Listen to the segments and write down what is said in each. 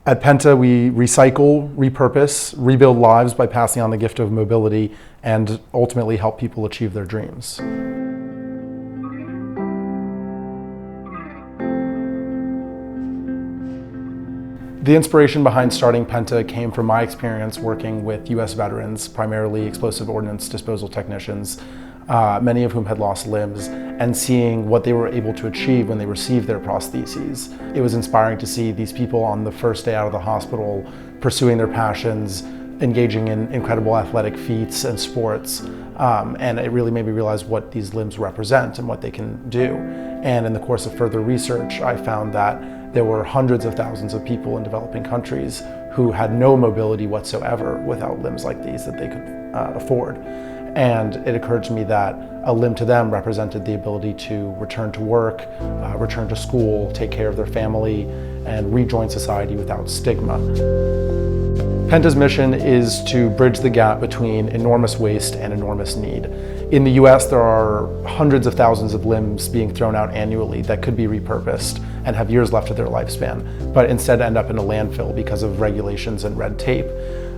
At Penta, we recycle, repurpose, rebuild lives by passing on the gift of mobility, and ultimately help people achieve their dreams. The inspiration behind starting Penta came from my experience working with U.S. veterans, primarily explosive ordnance disposal technicians, many of whom had lost limbs, and seeing what they were able to achieve when they received their prostheses. It was inspiring to see these people on the first day out of the hospital pursuing their passions, engaging in incredible athletic feats and sports, and it really made me realize what these limbs represent and what they can do. And in the course of further research, I found that there were hundreds of thousands of people in developing countries who had no mobility whatsoever without limbs like these that they could afford. And it occurred to me that a limb to them represented the ability to return to work, return to school, take care of their family, and rejoin society without stigma. Penta's mission is to bridge the gap between enormous waste and enormous need. In the US, there are hundreds of thousands of limbs being thrown out annually that could be repurposed and have years left of their lifespan, but instead end up in a landfill because of regulations and red tape.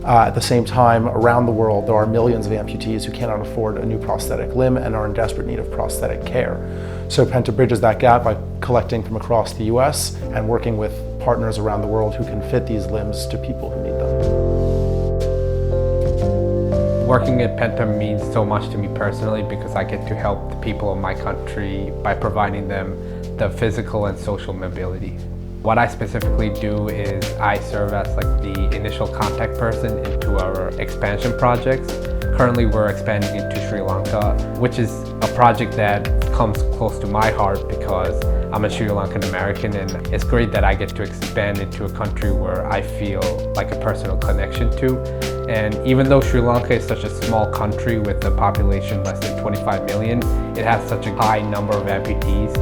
At the same time, around the world, there are millions of amputees who cannot afford a new prosthetic limb and are in desperate need of prosthetic care. So Penta bridges that gap by collecting from across the US and working with partners around the world who can fit these limbs to people who need them. Working at Penta means so much to me personally because I get to help the people of my country by providing them the physical and social mobility. What I specifically do is I serve as like the initial contact person into our expansion projects. Currently we're expanding into Sri Lanka, which is a project that comes close to my heart because I'm a Sri Lankan American, and it's great that I get to expand into a country where I feel like a personal connection to. And even though Sri Lanka is such a small country with a population less than 25 million, it has such a high number of amputees.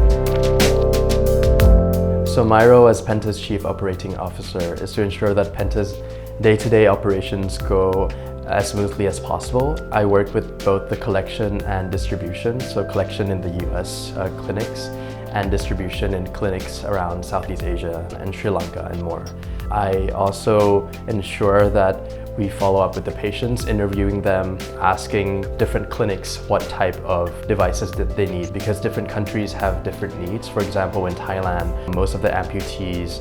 So my role as Penta's Chief Operating Officer is to ensure that Penta's day-to-day operations go as smoothly as possible. I work with both the collection and distribution, so collection in the US clinics and distribution in clinics around Southeast Asia and Sri Lanka and more. I also ensure that we follow up with the patients, interviewing them, asking different clinics what type of devices that they need, because different countries have different needs. For example, in Thailand, most of the amputees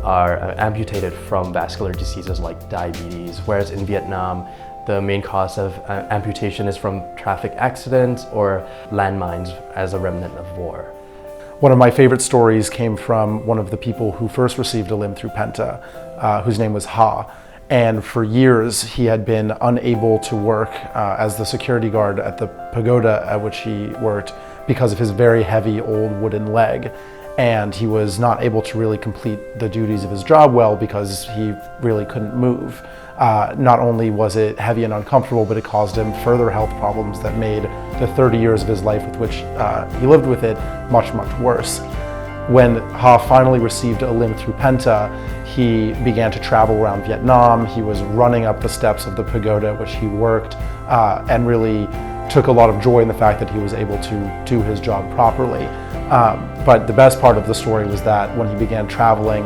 are amputated from vascular diseases like diabetes, whereas in Vietnam, the main cause of amputation is from traffic accidents or landmines as a remnant of war. One of my favorite stories came from one of the people who first received a limb through Penta, whose name was Ha. And for years, he had been unable to work as the security guard at the pagoda at which he worked because of his very heavy old wooden leg. And he was not able to really complete the duties of his job well because he really couldn't move. Not only was it heavy and uncomfortable, but it caused him further health problems that made the 30 years of his life with which he lived with it much, much worse. When Ha finally received a limb through Penta, he began to travel around Vietnam. He was running up the steps of the pagoda at which he worked and really took a lot of joy in the fact that he was able to do his job properly. But the best part of the story was that when he began traveling,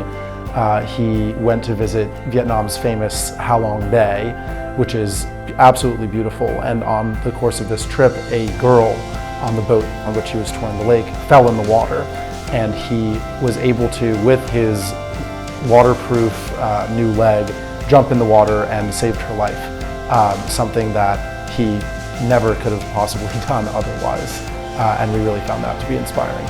he went to visit Vietnam's famous Ha Long Bay, which is absolutely beautiful. And on the course of this trip, a girl on the boat on which he was touring the lake fell in the water. And he was able to, with his waterproof new leg, jump in the water and saved her life. Something that he never could have possibly done otherwise. And we really found that to be inspiring.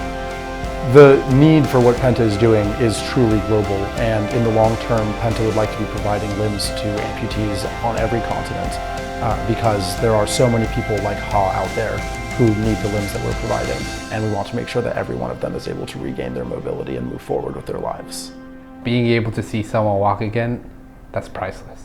The need for what Penta is doing is truly global, and in the long term, Penta would like to be providing limbs to amputees on every continent because there are so many people like Ha out there who need the limbs that we're providing, and we want to make sure that every one of them is able to regain their mobility and move forward with their lives. Being able to see someone walk again, that's priceless.